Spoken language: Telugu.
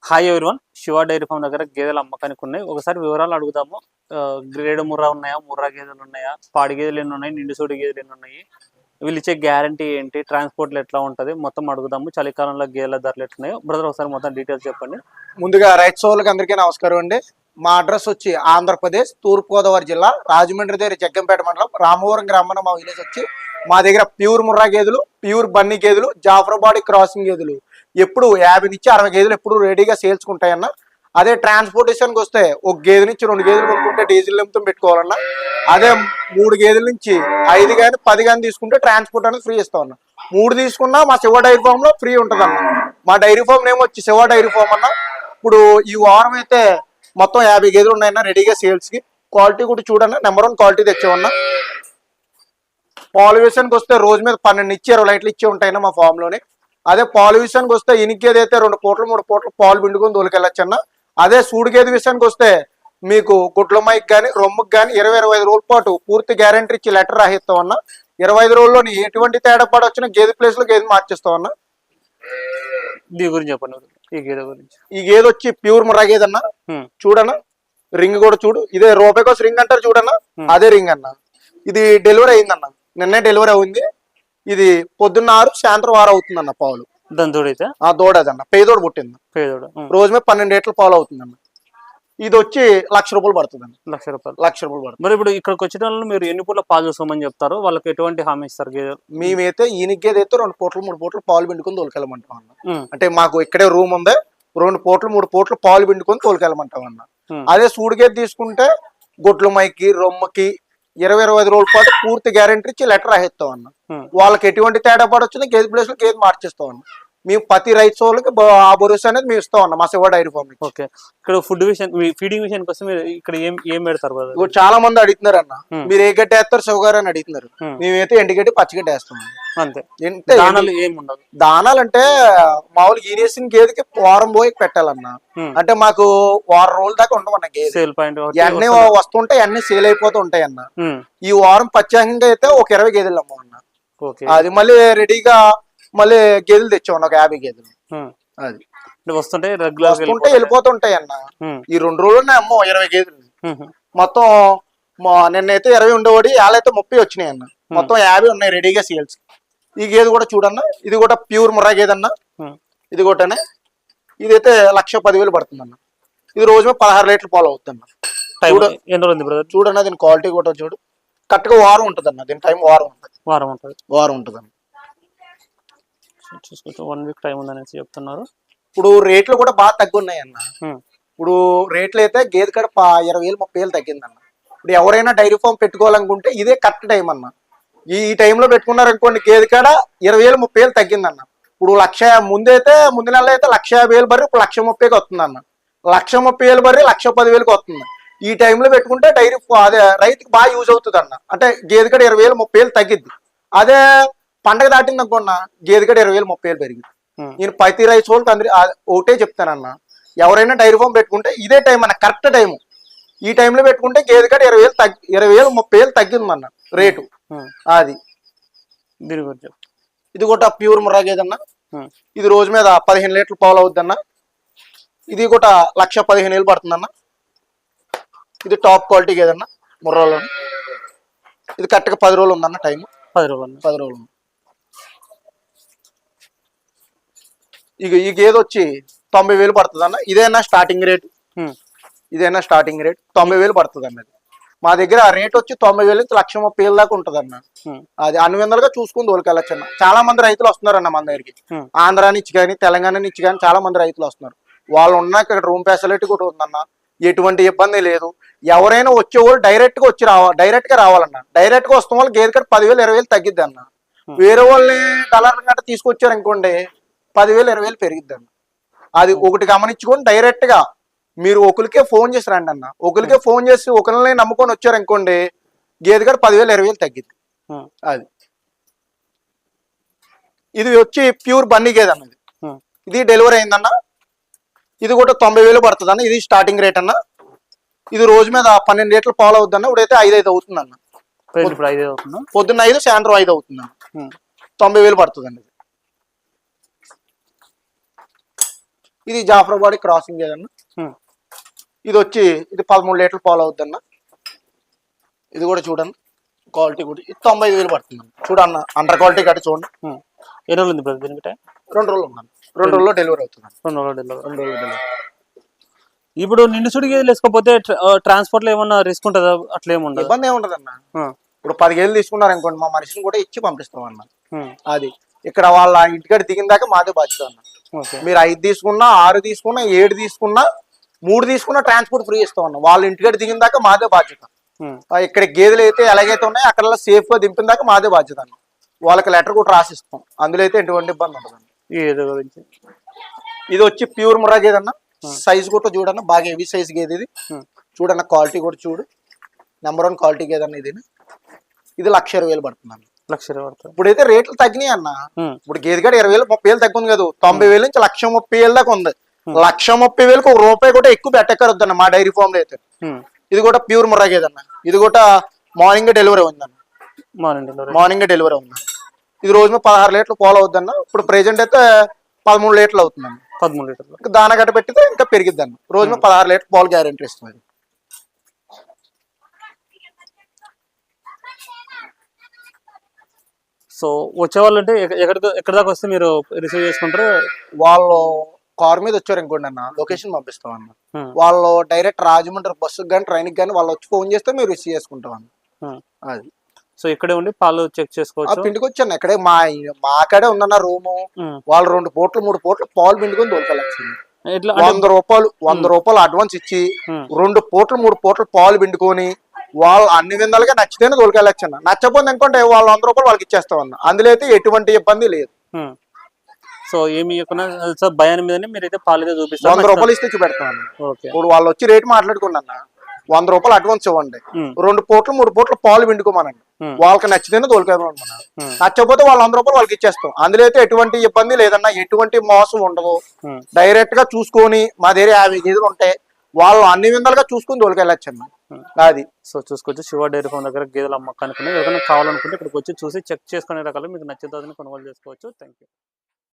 Hi everyone, Shiva dairy farm దగ్గర గేదెలు అమ్మకానికి ఉన్నాయి. ఒకసారి వివరాలు అడుగుదాము. గ్రేడ్ ముర్రా ఉన్నాయా, ముర్రా గేదెలు ఉన్నాయా, పాడి గేదెలు ఎన్ని ఉన్నాయి, నిండుసూడి గేదెలు ఎన్ని ఉన్నాయి, వీళ్ళు ఇచ్చే గ్యారంటీ ఏంటి, ట్రాన్స్పోర్ట్లు ఎట్లా ఉంటుంది, మొత్తం అడుగుదాము. చలికాలంలో గేదెల ధరలు ఎట్లున్నాయో బ్రదర్ ఒకసారి మొత్తం డీటెయిల్స్ చెప్పండి. ముందుగా రైతు సోదరులకు అందరికీ నమస్కారం అండి. మా అడ్రస్ వచ్చి ఆంధ్రప్రదేశ్ తూర్పుగోదావరి జిల్లా రాజమండ్రి దగ్గర జగ్గంపేట మండలం రామవరం గ్రామం. మా విలేజ్ వచ్చి మా దగ్గర ప్యూర్ ముర్రా గేదెలు, ప్యూర్ బన్నీ గేదెలు, జాఫ్రాబాడీ క్రాసింగ్ గేదెలు ఎప్పుడు 50 నుంచి 60 గేదెలు ఎప్పుడు రెడీగా సేల్చుకుంటాయన్న. అదే ట్రాన్స్పోర్టేషన్కి వస్తే ఒక గేదె నుంచి 2 గేదెలు కొనుక్కుంటే డీజిల్ నిమిత్తం పెట్టుకోవాలన్నా. అదే 3 గేదెల నుంచి 5 కానీ 10 కానీ తీసుకుంటే ట్రాన్స్పోర్ట్ అనేది ఫ్రీ ఇస్తామన్నా. 3 తీసుకున్నా మా శివ డైరీ ఫామ్ లో ఫ్రీ ఉంటుందన్న. మా డైరీ ఫామ్ నేమ్ వచ్చి శివ డైరీ ఫామ్ అన్న. ఇప్పుడు ఈ వారం అయితే మొత్తం 50 గేదెలు ఉన్నాయన్న రెడీగా సేల్స్ కి. క్వాలిటీ కూడా చూడన్నా, నెంబర్ 1 క్వాలిటీ తెచ్చామన్నా. పాలు విషయానికి వస్తే రోజు మీద 12 నుంచి 20 లైట్లు ఇచ్చే ఉంటాయన్న మా ఫామ్ లోనే. అదే పాలు విషయానికి వస్తే ఇనికేది అయితే 2 పూటలు 3 పూటలు పాలు పిండుకొని దొలికెళ్ళొచ్చన్న. అదే సూడిగేది విషయానికి వస్తే మీకు గుడ్ల మైక్ కానీ రొమ్ముకి కానీ 20-25 రోజుల పాటు పూర్తి గ్యారంటీ ఇచ్చి లెటర్ రాసిస్తామన్నా. 25 రోజుల్లోని ఎటువంటి తేడా పడి వచ్చినా గేదె ప్లేస్ లో గేదె మార్చేస్తామన్నా. దీని గురించి చెప్పండి. ఈ గేదె గురించి, ఈ గేదె వచ్చి ప్యూర్ ముర్రా గేదె అన్న. చూడన్నా, రింగ్ కూడా చూడు. ఇదే రూపాయి కోసం రింగ్ అంటారు చూడన్నా, అదే రింగ్ అన్న. ఇది డెలివరీ అయిందన్న, నిన్నే డెలివరీ అయింది. ఇది పొద్దున్న 6 సాయంత్రం 6 అవుతుందన్న పాలు. దాని తోడైతే ఆ దూడదన్న, పేదోడు పుట్టింది. పేదోడు రోజు మీద 12 లీటర్ల పాలు అవుతుందన్న. ఇది వచ్చి ₹1,00,000 పడుతుందండి. ₹1,00,000 పడుతుంది. మరి ఇప్పుడు ఇక్కడికి వచ్చిన వాళ్ళు మీరు ఎన్ని పూట్ల పాలు చూసుకోమని చెప్తారు, వాళ్ళకి ఎటువంటి హామీ ఇస్తారు? గేదెలు మేమైతే ఈయనకేది అయితే 2 పూటలు 3 పూటలు పాలు పిండుకొని తోలుకెళ్ళమంటాం అన్న. అంటే మాకు ఇక్కడే రూమ్ ఉంది, 2 పూటలు 3 పూటలు పాలు పిండుకొని తోలుకెళ్ళమంటాం అన్న. అదే సూడిగేది తీసుకుంటే గుడ్ల మైకి రొమ్మకి 20-25 రోజుల పాటు పూర్తి గ్యారంటీ ఇచ్చి లెటర్ రాసిస్తాం అన్న. వాళ్ళకి ఎటువంటి తేడా పడొచ్చినా గేదె ప్లేస్ లో గేదె మార్చేస్తాం అన్న. మేము ప్రతి రైతు వాళ్ళకి ఆ భరోసా అనేది మేము ఇస్తాం అన్న మా శివ డైరీ ఫామ్. ఓకే, ఇక్కడ ఫుడ్ విషయం, ఫీడింగ్ విషయానికి వస్తే మీరు ఇక్కడ ఏం పెడతారు? చాలా మంది అడుగుతున్నారు అన్న, మీరు ఏ గడ్డి వేస్తారు శివ గారు అని అడుగుతున్నారు. మేమైతే ఎండుగడ్డి పచ్చిగడ్డి వేస్తాం అంతే. దానాలు దానాలంటే మామూలు ఈనేసిన గేదెకి వారం పోయి పెట్టాలన్న. అంటే మాకు వారం రోజుల దాకా ఉండవన్న గేదె. అన్ని వస్తుంటాయి, అన్ని సేల్ అయిపోతూ ఉంటాయి అన్న. ఈ వారం ప్రత్యేకంగా అయితే ఒక 20 గేదెలు అమ్మన్న. అది మళ్ళీ రెడీగా మళ్ళీ గేదెలు తెచ్చాం ఒక 50 గేదెలు. అది వస్తుంటే వెళ్ళిపోతుంటాయి అన్న. ఈ 2 రోజులు అమ్మో 20 గేదెలు మొత్తం. నిన్నైతే 20 ఉండేవాడి, వాళ్ళైతే 30 వచ్చినాయి అన్న. మొత్తం 50 ఉన్నాయి రెడీగా సేల్స్. ఈ గేదె కూడా చూడన్న, ఇది కూడా ప్యూర్ ముర్రా గేదెన్న. ఇది కూడా ఇదైతే ₹1,10,000 పడుతుంది అన్న. ఇది రోజు 16 లీటర్ల పాలు అవుతుంది అన్న. చూడన్న, దీని క్వాలిటీ కూడా చూడు. కరెక్ట్గా వారం ఉంటుంది అన్న. దీని టైం వారం ఉంటుంది అన్న. చూసుకోవచ్చు, 1 వీక్ టైం ఉందనేసి చెప్తున్నారు. ఇప్పుడు రేట్లు కూడా బాగా తగ్గున్నాయి అన్న. ఇప్పుడు రేట్లు అయితే గేదె కాడ 20,000-30,000 తగ్గిందన్న. ఇప్పుడు ఎవరైనా డైరీ ఫామ్ పెట్టుకోవాలనుకుంటే ఇదే కరెక్ట్ టైం అన్న. ఈ టైంలో పెట్టుకున్నారు అనుకోండి, గేదె కాడ 20,000-30,000 తగ్గిందన్న. ఇప్పుడు ముందు నెల అయితే 1,50,000 బర్రె ఇప్పుడు 1,30,000కి వస్తుందన్న. 1,30,000 బర్రె 1,10,000కి వస్తుంది. ఈ టైంలో పెట్టుకుంటే డైరీ అదే రైతుకి బాగా యూజ్ అవుతుంది అన్న. అంటే గేదె కాడ 20,000-30,000 తగ్గిద్ది. అదే పండగ దాటింది అనుకున్న గేదె కాడ 20,000-30,000 పెరిగింది. నేను ప్రతి రైతు వాళ్ళకి ఒకటే చెప్తానన్న, ఎవరైనా డైరీ ఫామ్ పెట్టుకుంటే ఇదే టైం అన్న, కరెక్ట్ టైము. ఈ టైంలో పెట్టుకుంటే గేదె కాడ 20,000-30,000 తగ్గిందన్న రేటు. అది ఇది కూడా ప్యూర్ ముర్రా గేదెన్న. ఇది రోజు మీద 15 లీటర్ల పాలు అవుద్దన్న. ఇది కూడా 1,15,000 పడుతుందన్న. ఇది టాప్ క్వాలిటీ గేదెన్న ముర్రాలో. ఇది కరెక్ట్గా 10 రోజులు ఉందన్న టైం. 10 రోజులు. ఈ గేదె వచ్చి 90,000 పడుతుంది అన్న. ఇదేనా స్టార్టింగ్ రేట్, 90,000 పడుతుంది అన్నది. మా దగ్గర ఆ రేట్ వచ్చి 90,000 నుంచి 1,30,000 దాకా ఉంటుంది అన్న. అది అన్విందలుగా చూసుకుని దొరికెళ్ళచ్చు అన్న. చాలా మంది రైతులు వస్తున్నారు అన్న మన దగ్గరికి. ఆంధ్ర నుంచి కానీ తెలంగాణ నుంచి కానీ చాలా మంది రైతులు వస్తున్నారు. వాళ్ళు ఉన్న ఇక్కడ రూమ్ ఫెసిలిటీ కూడా ఉందన్న. ఎటువంటి ఇబ్బంది లేదు. ఎవరైనా వచ్చేవాళ్ళు డైరెక్ట్ గా రావాలన్న. డైరెక్ట్ గా వస్తున్న వాళ్ళు గేదె కాడ 10,000-20,000 తగ్గిద్ది అన్న. వేరే వాళ్ళని డలర్ గంట తీసుకొచ్చారు అనుకోండి 10,000-20,000 పెరిగిద్ది అన్న. అది ఒకటి గమనించుకొని డైరెక్ట్ గా మీరు ఒకరికే ఫోన్ చేసి రండి అన్న. ఒకరికే ఫోన్ చేసి ఒకరిని నమ్ముకొని వచ్చారు అనుకోండి, గేదె కాడ 10,000-20,000 తగ్గిద్ది. అది ఇది వచ్చి ప్యూర్ బన్నీ గేదె అన్నది. ఇది డెలివరీ అయిందన్న. ఇది కూడా 90,000 పడుతుంది అన్న. ఇది స్టార్టింగ్ రేట్ అన్న. ఇది రోజు మీద 12 లీటర్ల పాలు అవుద్దన్న. ఇప్పుడైతే 5 అవుతుంది అన్న. పొద్దున్న 5 సాయంత్రం 5 అవుతుంది అన్న. 90,000 పడుతుంది అండి. ఇది జాఫరాబాద్ క్రాసింగ్ ఏదన్నా. ఇది వచ్చి ఇది 13 లీటర్లు పాలు అవుద్దన్న. ఇది కూడా చూడండి క్వాలిటీ కూడా ఇది 95,000 పడుతుంది చూడన్న. అండర్ క్వాలిటీ కట్టి చూడండి. ఎన్ని రోజులు ఉంది బ్రదర్ దీనికి? 2 రోజులు ఉందండి. 2 రోజుల్లో డెలివరీ అవుతుంది. 2 రోజులు డెలివరీ. ఇప్పుడు నిండు సుడి గేదెలు వేసుకోకపోతే ట్రాన్స్పోర్ట్ లో ఏమన్నా రిస్క్ ఉంటుందా? అట్లా ఏముండదు, ఇబ్బంది ఏముంటదన్న. ఇప్పుడు 10 గేదెలు తీసుకున్నారు అనుకోండి, మా మనిషిని కూడా ఇచ్చి పంపిస్తాం అన్న. అది ఇక్కడ వాళ్ళ ఇంటికాడ దిగిన దాకా మాదే బాధ్యత అన్న. మీరు 5 తీసుకున్నా, 6 తీసుకున్నా, 7 తీసుకున్నా, 3 తీసుకున్నా ట్రాన్స్పోర్ట్ ఫ్రీ ఇస్తాం అన్న. వాళ్ళ ఇంటికాడ దిగిన దాకా మాదే బాధ్యత. ఇక్కడ గేదెలు అయితే ఎలాగైతే ఉన్నాయో అక్కడ సేఫ్ గా దింపిన దాకా మాదే బాధ్యత అన్న. వాళ్ళకి లెటర్ కూడా రాసిస్తాం, అందులో అయితే ఎటువంటి ఇబ్బంది ఉండదండి. ఇది వచ్చి ప్యూర్ ముర్రా గేదె అన్న. సైజ్ కూడా చూడన్న, బాగా హెవీ సైజ్ గేదె ఇది. చూడన్న క్వాలిటీ కూడా చూడు, నెంబర్ 1 క్వాలిటీ గేదె అన్న. ఇది 1,20,000 పడుతుంది అన్న. 1,20,000. ఇప్పుడైతే రేట్లు తగ్గినాయి అన్న. ఇప్పుడు గేదె కాడ 20,000 30,000 తగ్గుంది కదా. 90,000 నుంచి 1,30,000 దాకా ఉంది. 1,30,000 1 రూపాయి కూడా ఎక్కువ పెట్టక్కరొద్దన్న మా డైరీ ఫామ్ లో అయితే. ఇది కూడా ప్యూర్ ముర్రా గేదె అన్న. ఇది కూడా మార్నింగ్ డెలివరీ ఉందన్న. మార్నింగ్ డెలివరీ ఉందన్న. ఇది రోజు 16 లీటర్లు పాలు అవుద్దన్న. ఇప్పుడు ప్రెసెంట్ అయితే 13 లీటర్లు అవుతుందండి. 13 లీటర్లు దాన గట్ట పెట్టితే ఇంకా పెరిగిద్దన్న. రోజు 16 లీటర్ పాలు గ్యారెంటీ ఇస్తుంది. సో వచ్చే వాళ్ళు అంటే ఎక్కడ దాకా వస్తే మీరు రిసీవ్ చేసుకుంటారు? వాళ్ళు కార్ మీద వచ్చారు అనుకోండి అన్న, లొకేషన్ పంపిస్తాం అన్న. వాళ్ళు డైరెక్ట్ రాజమండ్రి బస్సుకి కానీ ట్రైన్కి కానీ వాళ్ళు వచ్చి ఫోన్ చేస్తే మీరు రిసీవ్ చేసుకుంటాం అన్న. అది సో ఇక్కడే ఉండి పాలు చెక్ చేసుకోవచ్చు. పిండికి వచ్చాను ఇక్కడే మా కాడే ఉందన్న రూము. వాళ్ళు 2 పూటలు 3 పూటలు పాలు పిండుకొని దొరకాల్సింది. 100 రూపాయలు అడ్వాన్స్ ఇచ్చి 2 పూటలు 3 పూటలు పాలు పిండుకొని వాళ్ళు అన్ని విధాలుగా నచ్చితేనే దొరకాలచ్చు అన్న. నచ్చకపోతే అనుకుంటే వాళ్ళు 100 రూపాయలు వాళ్ళకి ఇచ్చేస్తాం అన్న. అందులో అయితే ఎటువంటి ఇబ్బంది లేదు. సో ఏమి భయాన్ని మీదనే మీరైతే పాలు అయితే చూపిస్తారు. 100 రూపాయలు ఇస్తే చూపెడతాం అన్న. ఇప్పుడు వాళ్ళు వచ్చి రేటు మాట్లాడుకున్నా అన్న, 100 రూపాయలు అడ్వాన్స్ ఇవ్వండి, 2 పూటలు 3 పూటలు పాలు పిండుకోమనండి. వాళ్ళకి నచ్చితేనే తోలుకేమన్నా. నచ్చకపోతే వాళ్ళు 100 రూపాయలు వాళ్ళకి ఇచ్చేస్తాం. అందులో అయితే ఎటువంటి ఇబ్బంది లేదన్నా, ఎటువంటి మోసం ఉండదు. డైరెక్ట్ గా చూసుకొని మా దగ్గర 50 గేదెలు ఉంటాయి, వాళ్ళు అన్ని విధాలుగా చూసుకొని తోలుకెళ్ళచ్చు అన్న. అది సో చూసుకోవచ్చు. శివ డైరీ ఫామ్ దగ్గర గేదెలు అమ్మకానికి ఎవరైనా కావాలనుకుంటే ఇక్కడికి వచ్చి చూసి చెక్ చేసుకునే రకాలు మీకు నచ్చిన కొనుగోలు చేసుకోవచ్చు. Thank you.